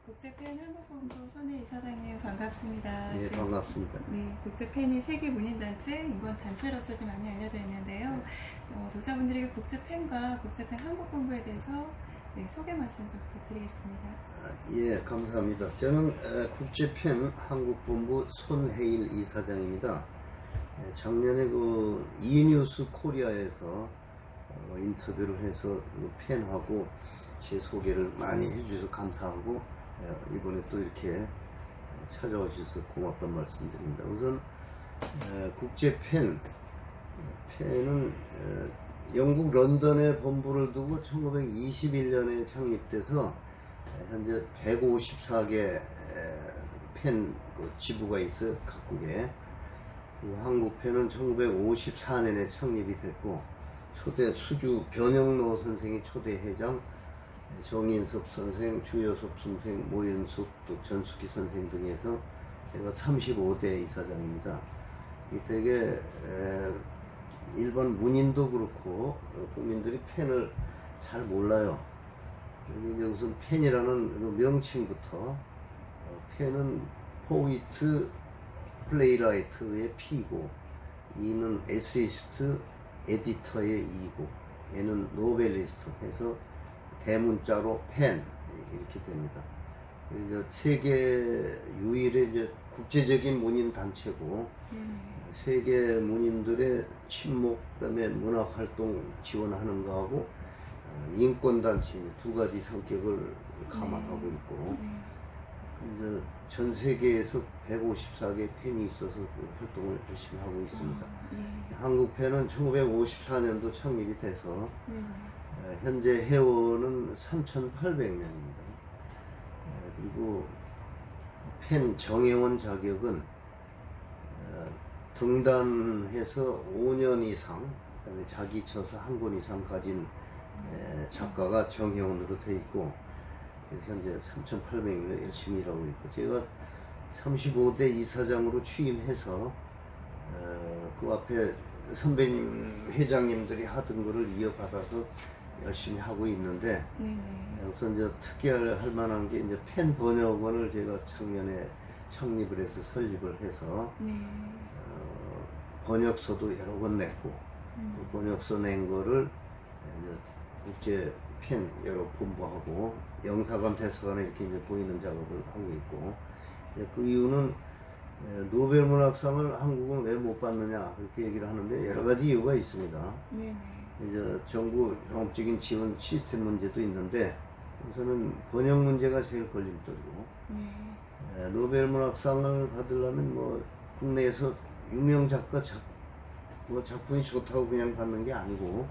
국제팬 한국본부 선혜 이사장님 반갑습니다. 네, 반갑습니다. 네, 국제팬이 세계 문인단체, 인권 단체로서 좀 많이 알려져 있는데요. 독자분들에게 국제팬과 국제팬 한국본부에 대해서 소개 말씀 좀 부탁드리겠습니다. 예, 감사합니다. 저는 국제팬 한국본부 손혜일 이사장입니다. 작년에 그 이뉴스 코리아에서 인터뷰를 해서 팬하고 제 소개를 많이 해주셔서 감사하고 이번에 또 이렇게 찾아와 주셔서 고맙다는 말씀드립니다. 우선 국제팬은 영국 런던에 본부를 두고 1921년에 창립돼서 현재 154개 팬 지부가 있어요. 각국에. 한국팬은 1954년에 창립이 됐고 초대 수주 변영로 선생이 초대 회장, 정인섭 선생, 주여섭 선생, 모윤숙, 또 전숙희 선생 등에서 제가 35대 이사장입니다. 이 되게 일반 문인도 그렇고 국민들이 팬을 잘 몰라요. 이제 우선 팬이라는 그 명칭부터 팬은 포이트 플레이라이트의 P고, E는 에세이스트 에디터의 E고, N은 노벨리스트 해서 대문자로 팬 이렇게 됩니다. 이제 세계 유일의 이제 국제적인 문인 단체고 세계 문인들의 친목 그다음에 문학 활동 지원하는 거하고 인권 단체 두 가지 성격을 감안하고 있고 이제 전 세계에서 154개 팬이 있어서 그 활동을 열심히 하고 있습니다. 한국 팬은 1954년도 창립이 돼서 현재 회원은 3,800명입니다. 그리고 팬 정회원 자격은 등단해서 5년 이상, 그다음에 자기 저서 한 권 이상 가진 작가가 정회원으로 돼 있고, 현재 3,800명이 열심히 일하고 있고, 제가 35대 이사장으로 취임해서 그 앞에 선배님 회장님들이 하던 거를 이어받아서 열심히 하고 있는데, 우선 이제 특이할 만한 게 이제 팬 번역원을 제가 작년에 창립을 해서 설립을 해서 번역서도 여러 권 냈고, 그 번역서 낸 거를 이제 국제 팬 여러 본부하고 영사관 대사관에 이렇게 이제 보이는 작업을 하고 있고, 그 이유는 노벨 문학상을 한국은 왜 못 받느냐 그렇게 얘기를 하는데 여러 가지 이유가 있습니다. 이제 정부 종합적인 지원 시스템 문제도 있는데 우선은 번역 문제가 제일 걸림돌이고, 노벨 문학상을 받으려면 뭐 국내에서 유명 작가 작품이 좋다고 그냥 받는 게 아니고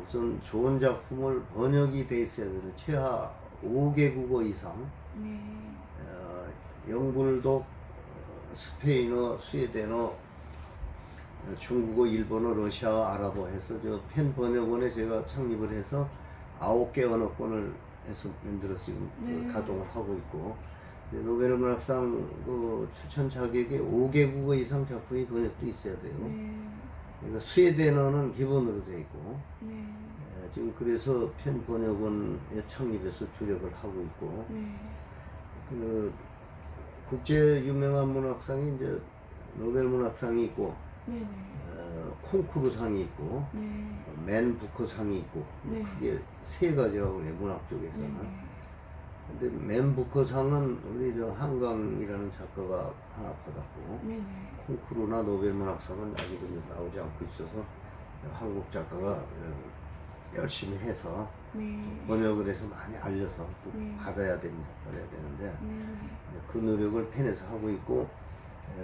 우선 좋은 작품을 번역이 돼 있어야 되는 최하 5개 국어 이상, 영불독, 스페인어, 스웨덴어, 중국어, 일본어, 러시아어, 아랍어 해서 저 팬 번역원에 제가 창립을 해서 9개 언어권을 해서 만들어서 지금 가동을 하고 있고, 노벨 문학상 그 추천 자격에 5개 국어 이상 작품이 번역도 있어야 돼요. 그러니까 스웨덴어는 기본으로 되어 있고, 지금 그래서 팬 번역원에 창립해서 주력을 하고 있고, 그 국제 유명한 문학상이 이제 노벨 문학상이 있고, 콩쿠르상이 있고, 맨 부커상이 있고, 크게 세 가지라고 그래요, 문학 쪽에서는. 근데 맨 부커상은 우리 저 한강이라는 작가가 하나 받았고, 콩쿠르나 노벨 문학상은 아직은 나오지 않고 있어서 한국 작가가 열심히 해서 번역을 해서 많이 알려서 받아야 됩니다. 받아야 되는데 그 노력을 팬에서 하고 있고,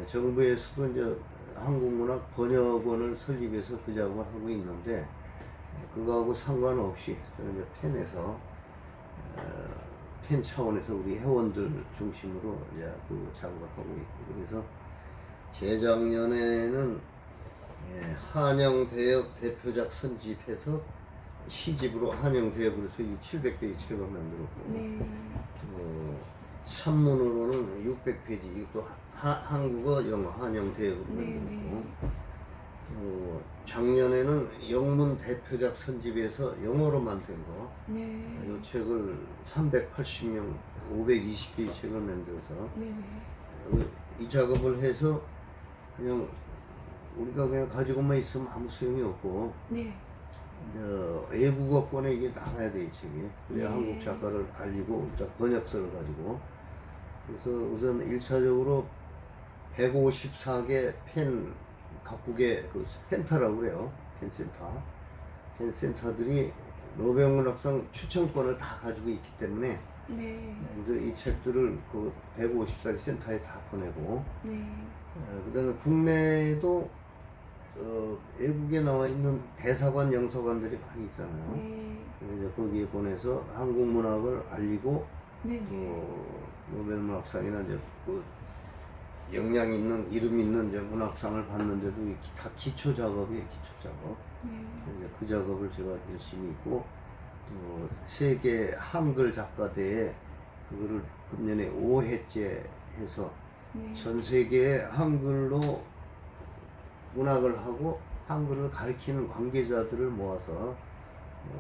정부에서도 이제 한국문학 번역원을 설립해서 그 작업을 하고 있는데, 그거하고 상관없이 저는 이제 팬에서 팬 차원에서 우리 회원들 중심으로 이제 그 작업을 하고 있고, 그래서 재작년에는 한영대역 대표작 선집해서 시집으로 한영대역으로 해서 700페이지 책을 만들었고, 산문으로는 600페이지, 이것도 한국어, 영어, 한영대역으로 만들었고, 작년에는 영문 대표작 선집에서 영어로만 된 거, 네. 이 책을 380명, 520개의 책을 만들어서 네네. 이 작업을 해서 그냥 우리가 그냥 가지고만 있으면 아무 소용이 없고 네. 외국어권에 이게 나가야 돼, 이 책이. 그래야 네. 한국 작가를 알리고 일단 번역서를 가지고. 그래서 우선 1차적으로 154개 펜 각국의 그 센터라고 그래요. 펜센터. 펜센터들이 노벨문학상 추천권을 다 가지고 있기 때문에 네. 이제 이 책들을 그 154개 센터에 다 보내고, 네. 그 다음에 국내에도 외국에 나와 있는 대사관, 영사관들이 많이 있잖아요. 네. 이제 거기에 보내서 한국 문학을 알리고, 네네. 노벨문학상이나 이제 그 역량 있는, 이름 있는 이제 문학상을 받는데도 다 기초 작업이에요, 기초 작업. 네. 이제 그 작업을 제가 열심히 있고, 또 세계 한글 작가대회 그거를 금년에 5회째 해서 네. 전 세계에 한글로 문학을 하고 한글을 가르치는 관계자들을 모아서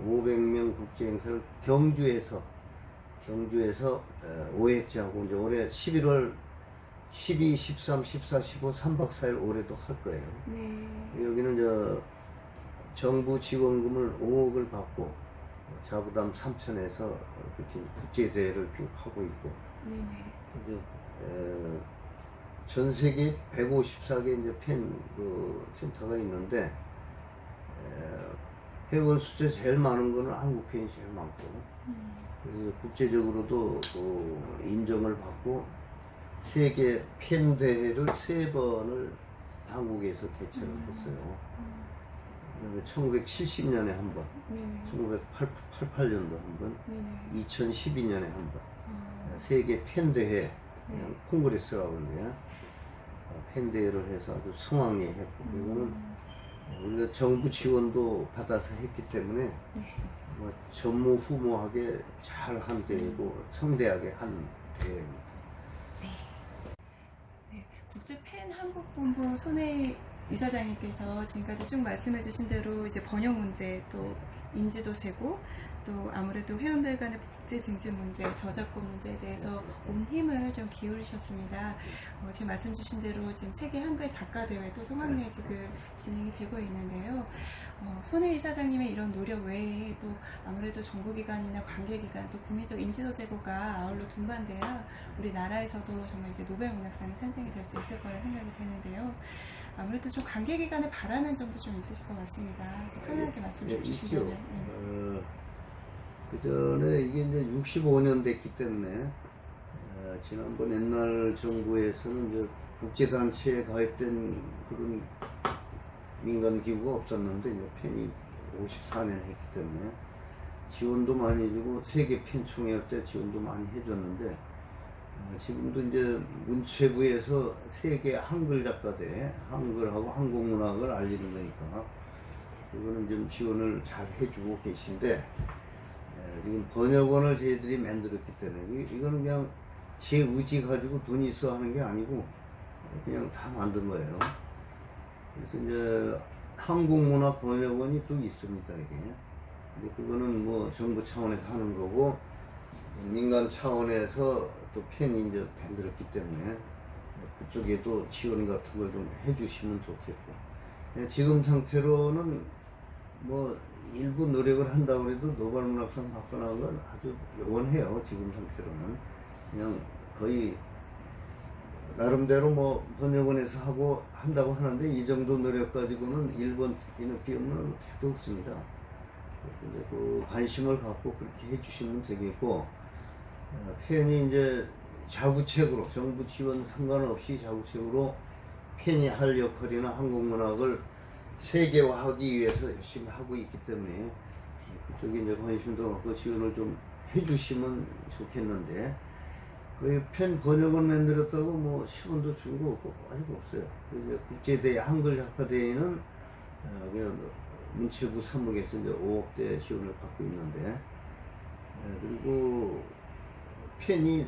500명 국제 행사를 경주에서 5회째 하고, 이제 올해 11월 12, 13, 14, 15, 3박 4일 올해도 할 거예요. 네. 여기는 정부 지원금을 5억을 받고 자부담 3천에서 그렇게 국제대회를 쭉 하고 있고, 네네. 전 세계 154개 이제 펜 센터가 있는데, 회원 숫자 제일 많은 거는 한국 펜이 제일 많고, 그래서 국제적으로도 인정을 받고 세계 펜 대회를 3번을 한국에서 개최를 했어요. 그다음에 1970년에 한 번, 네네. 1988년도 한 번, 네네. 2012년에 한 번, 아, 세계 펜 대회, 네. 콩그레스라고 하는데 펜 대회를 해서 아주 성황리에 했고, 그거는 우리가 정부 지원도 받아서 했기 때문에 네. 전무후무하게 잘 한 대회고 성대하게 한 대회입니다. 네, 국제 팬 한국본부 손혜 이사장님께서 지금까지 쭉 말씀해주신 대로 이제 번역 문제, 또 인지도 세고, 또 아무래도 회원들 간의 복지 증진 문제, 저작권 문제에 대해서 온 힘을 좀 기울이셨습니다. 지금 말씀 주신 대로 지금 세계 한글 작가 대회도 성황리에 지금 진행이 되고 있는데요. 손혜 이사장님의 이런 노력 외에 또 아무래도 정부기관이나 관계기관, 또 국민적 인지도 제고가 아울러 동반돼야 우리나라에서도 정말 이제 노벨문학상이 탄생이 될 수 있을 거라 생각이 되는데요. 아무래도 좀 관계기관에 바라는 점도 좀 있으실 것 같습니다. 좀 편하게 말씀 좀 주시면. 그 전에 이게 이제 65년 됐기 때문에, 지난번 옛날 정부에서는 이제 국제단체에 가입된 그런 민간 기구가 없었는데, 이제 펜이 54년 했기 때문에 지원도 많이 해주고, 세계 펜총회 때 지원도 많이 해줬는데, 지금도 이제 문체부에서 세계 한글 작가대회, 한글하고 한국문학을 알리는 거니까, 이거는 좀 지원을 잘 해주고 계신데, 지금 번역원을 저희들이 만들었기 때문에, 이거는 그냥 제 의지 가지고 돈이 있어 하는 게 아니고, 그냥 다 만든 거예요. 그래서 이제 한국문학 번역원이 또 있습니다, 이게. 근데 그거는 뭐 정부 차원에서 하는 거고, 민간 차원에서 또 펜이 이제 만들었기 때문에 그쪽에도 지원 같은 걸 좀 해주시면 좋겠고, 지금 상태로는 뭐 일부 노력을 한다고 해도 노벨문학상 받고 나온 건 아주 요원해요. 지금 상태로는 그냥 거의 나름대로 뭐 번역원에서 하고 한다고 하는데, 이 정도 노력 가지고는 일본 인업비 없는 택도 없습니다. 그래서 이제 그 관심을 갖고 그렇게 해주시면 되겠고, 펜이 이제 자구책으로, 정부 지원 상관없이 자구책으로 펜이 할 역할이나 한국문학을 세계화하기 위해서 열심히 하고 있기 때문에 그쪽에 이제 관심도 갖고 지원을 좀 해주시면 좋겠는데, 그 펜 번역을 만들었다고 뭐 시원도 준 거 없고 아직 없어요. 그래서 국제대회 한글 작가대회는 그냥 문체부 사무국에서 이제 5억대 지원을 받고 있는데, 그리고 펜이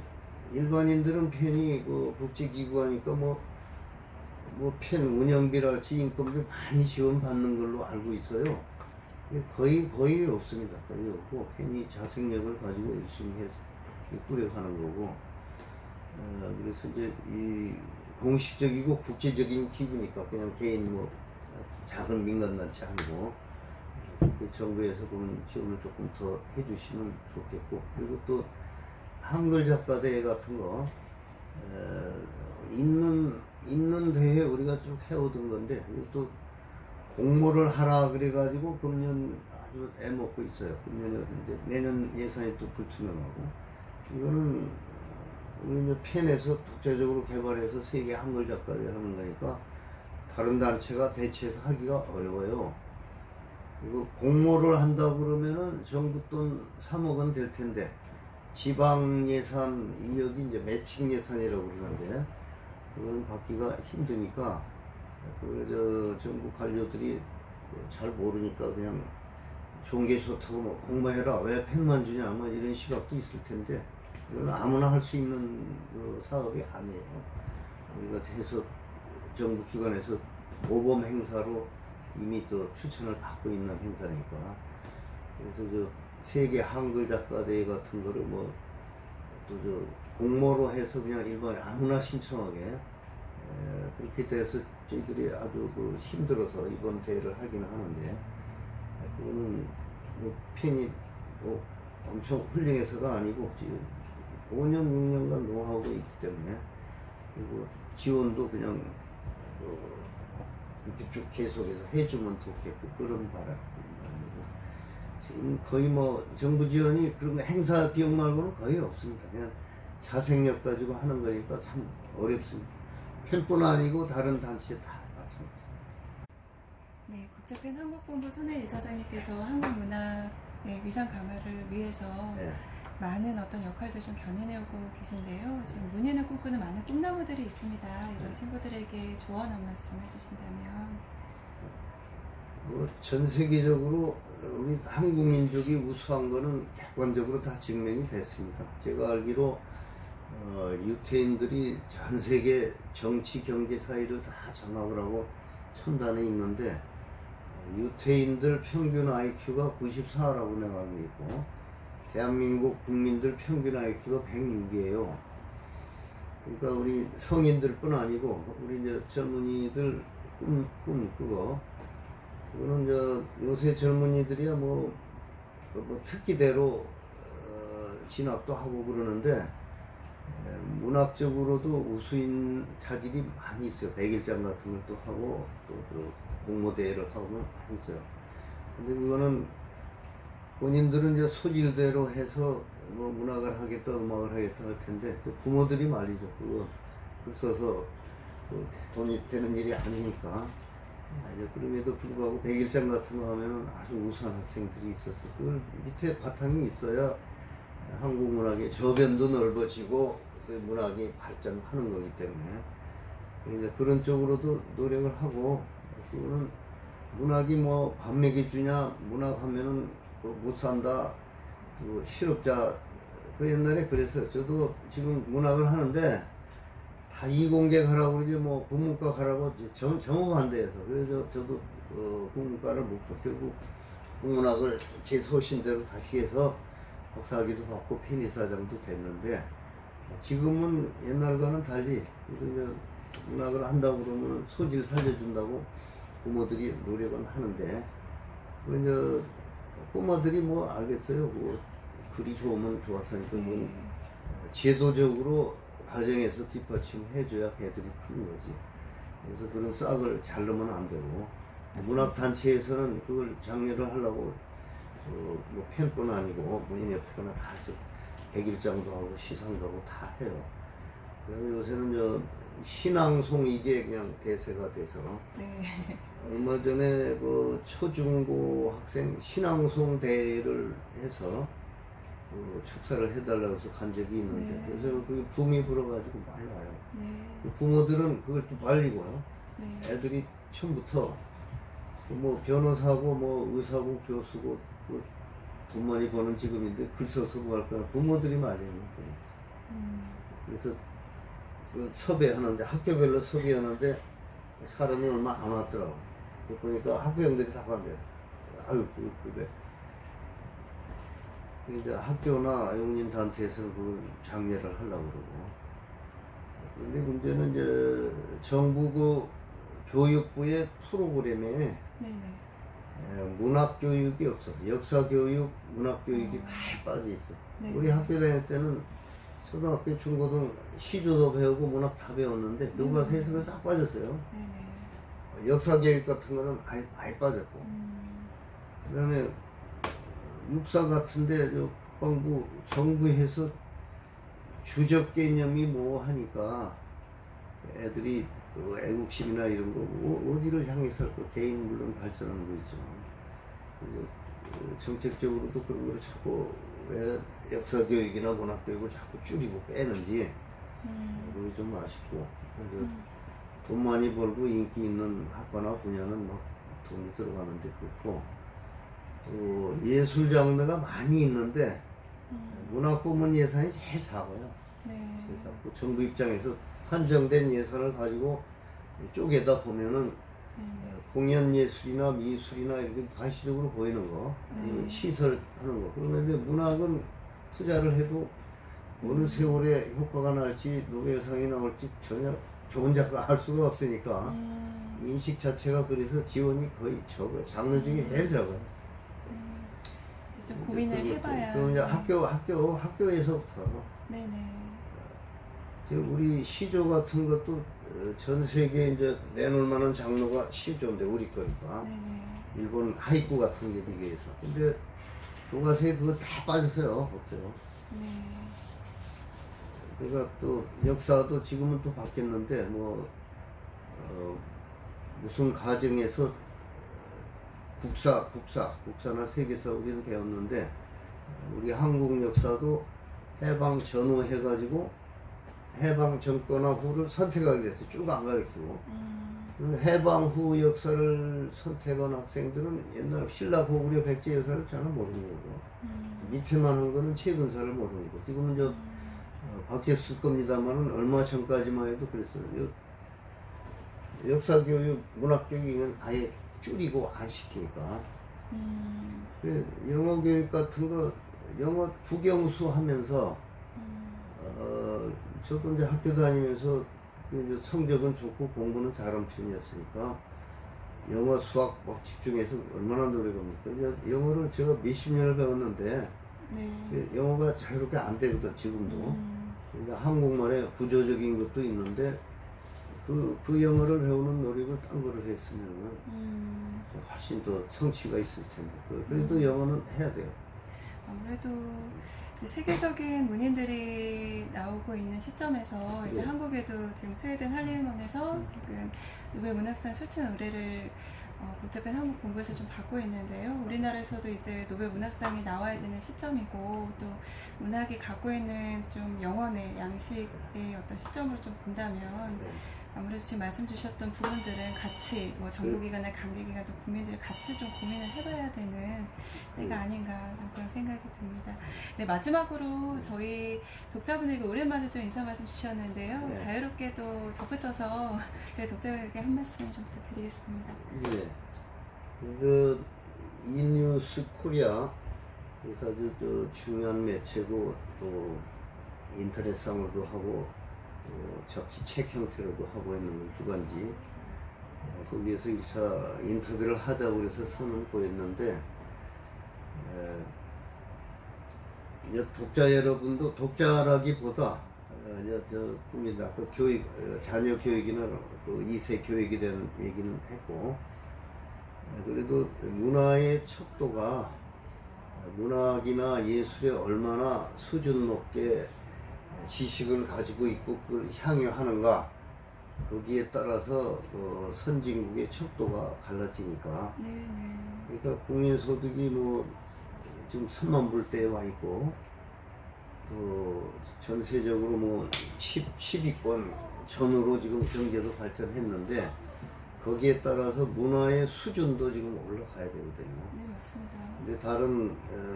일반인들은 펜이 그 국제기구하니까 뭐 뭐 펜 운영비랄지 인건비 많이 지원받는 걸로 알고 있어요. 거의 없습니다. 거의 없고 펜이 자생력을 가지고 열심히 해서 꾸려가는 거고. 그래서 이제 이 공식적이고 국제적인 기구니까 그냥 개인 뭐 작은 민간단체 아니고 그 정부에서 그런 지원을 조금 더 해주시면 좋겠고. 그리고 또 한글 작가대회 같은 거 있는 대회 우리가 쭉 해오던 건데 또 공모를 하라 그래가지고 금년 아주 애먹고 있어요. 금년에 이제 내년 예산이 또 불투명하고 이거는 우리 이제 펜에서 독자적으로 개발해서 세계 한글 작가를 하는 거니까 다른 단체가 대체해서 하기가 어려워요. 그리고 공모를 한다고 그러면은 정부 돈 3억은 될 텐데 지방 예산 여기 이제 매칭 예산이라고 그러는데 그건 받기가 힘드니까 그 정부 관료들이 잘 모르니까 그냥 좋은 게 좋다고 뭐 공모해라 왜 펜만 주냐 뭐 이런 시각도 있을 텐데 이건 아무나 할 수 있는 그 사업이 아니에요. 우리가 해서 정부 기관에서 모범 행사로 이미 또 추천을 받고 있는 행사니까 그래서 저 세계 한글 작가 대회 같은 거를 뭐 또 저 공모로 해서 그냥 일반 아무나 신청하게 그렇게 돼서 저희들이 아주 그 힘들어서 이번 대회를 하기는 하는데 그거는 뭐 펜이 뭐 엄청 훌륭해서가 아니고 5년 6년간 노하우가 있기 때문에 그리고 지원도 그냥 이렇게 쭉 계속해서 해주면 좋겠고 그런 바람. 지금 거의 뭐 정부 지원이 그런 거 행사 비용 말고는 거의 없습니다. 그냥 자생력 가지고 하는 거니까 참 어렵습니다. 펜뿐 아니고 다른 단체 다 마찬가지. 네, 국제펜 한국본부 손혜 이사장님께서 한국문화의 위상 강화를 위해서 네. 많은 어떤 역할들 좀 견인해오고 계신데요. 지금 문예를 꿈꾸는 많은 꿈나무들이 있습니다. 이런 친구들에게 조언 한 말씀 해주신다면. 전 세계적으로 우리 한국 민족이 우수한 거는 객관적으로 다 증명이 됐습니다. 제가 알기로 유태인들이 전 세계 정치, 경제, 사회를 다 장악을 하고 첨단에 있는데 유태인들 평균 IQ가 94라고 내가 알고 있고 대한민국 국민들 평균 IQ가 106이에요. 그러니까 우리 성인들뿐 아니고 우리 이제 젊은이들 꿈 그거 그거는 요새 젊은이들이야 뭐 특기대로 진학도 하고 그러는데 문학적으로도 우수인 자질이 많이 있어요. 백일장 같은 것도 하고 또 공모대회를 하고 많이 있어요. 근데 그거는 본인들은 이제 소질대로 해서 뭐 문학을 하겠다 음악을 하겠다 할 텐데 부모들이 말이죠. 그거 글 써서 돈이 되는 일이 아니니까 그럼에도 불구하고 백일장 같은 거 하면은 아주 우수한 학생들이 있어서 그걸 밑에 바탕이 있어야 한국 문학의 저변도 넓어지고 그 문학이 발전하는 거기 때문에 그러니까 그런 쪽으로도 노력을 하고 그거는 문학이 뭐 밥 먹여주냐 문학 하면은 못 산다 그 실업자 그 옛날에 그랬어요. 저도 지금 문학을 하는데 다 이공계 가라고 그러지 뭐 국문과 가라고 정오반대해서 그래서 저도 국문과를 못 받고 결국 국문학을 제 소신대로 다시 해서 박사학위도 받고 펜이사장도 됐는데 지금은 옛날과는 달리 이제 문학을 한다고 그러면 소질 살려준다고 부모들이 노력은 하는데 이제 꼬마들이 뭐 알겠어요. 뭐 글이 좋으면 좋았으니까 뭐 제도적으로 가정에서 뒷받침해줘야 걔들이 크는 거지. 그래서 그런 싹을 잘 넣으면 안 되고 문학단체에서는 그걸 장려를 하려고 뭐 펜뿐 아니고 문인협회나 다 해서 백일장도 하고 시상도 하고 다 해요. 그다음에 요새는 신앙송 이게 그냥 대세가 돼서 네. 얼마 전에 그 초중고 학생 신앙송 대회를 해서 축사를 해달라고 해서 간 적이 있는데 네. 그래서 그게 붐이 불어가지고 많이 와요. 네. 부모들은 그걸 또 말리고요. 네. 애들이 처음부터 뭐 변호사고 뭐 의사고 교수고 돈 많이 버는 직업인데 글 써서 뭐 할 거야. 부모들이 말리는 거예요. 그래서 그 섭외하는데 학교별로 섭외하는데 사람이 얼마 안 왔더라고. 보니까 학부형들이 다 간대요. 아유, 그래. 이제 학교나 용인단체에서 그 장려를 하려고 그러고. 근데 문제는 이제 정부 그 교육부의 프로그램에 네네. 문학교육이 없어. 역사교육, 문학교육이 많이 빠져 있어. 네. 우리 학교 다닐 때는 초등학교, 중고등 시조도 배우고 문학 다 배웠는데 교과서에서 그거 싹 빠졌어요. 네네. 역사교육 같은 거는 아예 빠졌고. 그 다음에 육사 같은데 국방부, 정부에서 주적 개념이 뭐 하니까 애들이 그 애국심이나 이런 거 어디를 향해서 할 거, 개인 물론 발전하는 거 있죠. 정책적으로도 그런 거를 자꾸 왜 역사교육이나 문학교육을 자꾸 줄이고 빼는지 그게 좀 아쉽고. 그래서 돈 많이 벌고 인기 있는 학과나 분야는 막 돈이 들어가는데 그렇고, 또 예술 장르가 많이 있는데 문학 부문 예산이 제일 작아요. 네. 자꾸 정부 입장에서 한정된 예산을 가지고 쪼개다 보면은 네네. 공연 예술이나 미술이나 이렇게 가시적으로 보이는 거, 아니면 시설 하는 거. 그런데 문학은 투자를 해도 어느 세월에 효과가 날지 노벨상이 나올지 전혀 좋은 작가 할 수가 없으니까 인식 자체가 그래서 지원이 거의 적어요. 장르 중에 제일 적어요. 이제 좀 고민을 해봐야. 그럼 이제 학교에서부터 네네. 지금 우리 시조 같은 것도 전 세계에 이제 내놓을 만한 장르가 시조인데 우리 거니까. 네네. 일본 하이쿠 같은 게 비교해서. 근데 교과서에 그거 다 빠졌어요. 없어요. 네. 그러니까 또 역사도 지금은 또 바뀌었는데 무슨 가정에서 국사나 세계사 우리는 배웠는데 우리 한국 역사도 해방 전후 해가지고 해방 전거나 후를 선택하게 됐어요. 쭉 안 가르치고. 해방 후 역사를 선택한 학생들은 옛날 신라 고구려 백제 여사를 잘 모르는 거고, 밑에만 한 거는 최근사를 모르는 거고. 지금은 바뀌었을 겁니다만은 얼마 전까지만 해도 그랬어요. 역사교육, 문학교육은 아예 줄이고 안 시키니까. 그래, 영어 교육 같은 거, 영어 국영수 하면서, 저도 이제 학교 다니면서 이제 성적은 좋고 공부는 잘한 편이었으니까 영어, 수학 막 집중해서 얼마나 노력합니까? 영어를 제가 몇십 년을 배웠는데 네. 영어가 자유롭게 안 되거든, 지금도. 그러니까 한국말에 구조적인 것도 있는데 그 영어를 배우는 노력을 딴 거를 했으면 훨씬 더 성취가 있을 텐데. 그래도 영어는 해야 돼요. 아무래도 세계적인 문인들이 나오고 있는 시점에서 이제 네. 한국에도 지금 스웨덴 할렘원에서 지금 노벨 문학상 추천 의뢰를 복잡한 한국 공부에서 좀 받고 있는데요. 우리나라에서도 이제 노벨 문학상이 나와야 되는 시점이고, 또 문학이 갖고 있는 좀 영혼의 양식의 어떤 시점으로 좀 본다면 아무래도 지금 말씀 주셨던 부분들은 같이 정부기관이나 관계기관도 국민들이 같이 좀 고민을 해봐야 되는 때가 아닌가 좀 그런 생각이 듭니다. 네, 마지막으로 저희 독자분에게 오랜만에 좀 인사 말씀 주셨는데요. 네. 자유롭게도 덧붙여서 저희 독자분에게 한 말씀 좀 부탁드리겠습니다. 예. 그 이뉴스 코리아 그래서 아주 중요한 매체고 또 인터넷상으로도 하고 또 잡지 책 형태로도 하고 있는 주간지, 거기에서 1차 인터뷰를 하자고 해서 선을 보였는데, 독자 여러분도 독자라기보다 꿈이다. 그 교육, 자녀 교육이나 그 2세 교육에 대한 얘기는 했고, 그래도 문화의 척도가 문학이나 예술에 얼마나 수준 높게 지식을 가지고 있고 그걸 향유하는가, 거기에 따라서 선진국의 척도가 갈라지니까. 네네. 그러니까 국민소득이 지금 3만 불대에 와 있고, 또 전세적으로 10위권 전후로 지금 경제도 발전했는데, 거기에 따라서 문화의 수준도 지금 올라가야 되거든요. 네, 맞습니다. 근데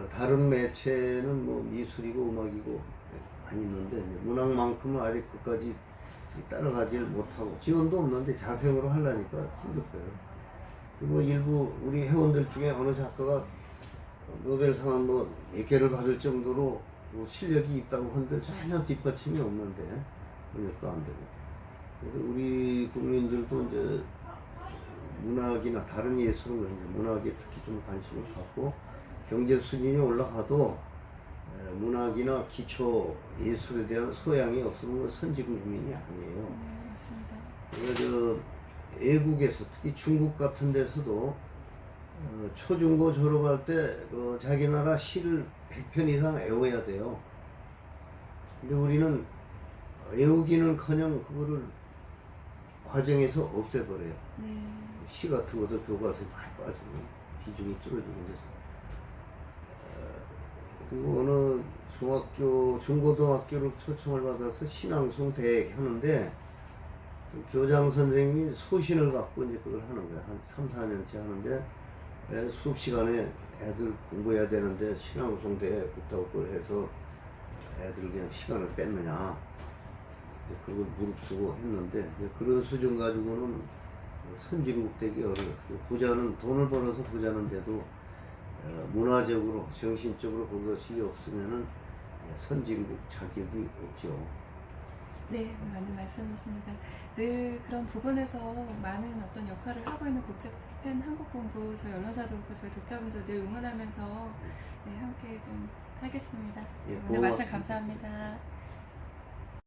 다른 매체는 미술이고 음악이고 많이 있는데 문학만큼은 아직 끝까지 따라가지를 못하고 지원도 없는데 자생으로 하려니까 힘들어요. 그리고 일부 우리 회원들 중에 어느 작가가 노벨상은 뭐 몇 개를 받을 정도로 뭐 실력이 있다고 하는데 전혀 뒷받침이 없는데 번역도 안 되고. 그래서 우리 국민들도 이제 문학이나 다른 예술은 이제 문학에 특히 좀 관심을 갖고 경제 수준이 올라가도 문학이나 기초 예술에 대한 소양이 없으면 선진 국민이 아니에요. 네, 맞습니다. 그래서 외국에서 특히 중국 같은 데서도 초중고 졸업할 때 자기 나라 시를 100편 이상 외워야 돼요. 근데 우리는 외우기는커녕 그거를 과정에서 없애버려요. 네. 시 같은 것도 교과서에 많이 빠지고 비중이 줄어지고 그래서 그리고 어느 중학교, 중고등학교를 초청을 받아서 신앙송 대회 하는데 교장 선생님이 소신을 갖고 이제 그걸 하는 거야. 한 3, 4년째 하는데 수업 시간에 애들 공부해야 되는데 신앙송 대회 그렇다고 그걸 해서 애들 그냥 시간을 뺐느냐. 그걸 무릅쓰고 했는데 그런 수준 가지고는 선진국 되기 어려워요. 부자는 돈을 벌어서 부자는데도 문화적으로 정신적으로 그것이 없으면은 선진국 자격이 없죠. 네, 많은 말씀이십니다. 늘 그런 부분에서 많은 어떤 역할을 하고 있는 국제팬 한국본부 저희 언론사도 그렇고 저희 독자분들 늘 응원하면서 네, 함께 좀 하겠습니다. 예, 오늘 말씀 고맙습니다. 감사합니다.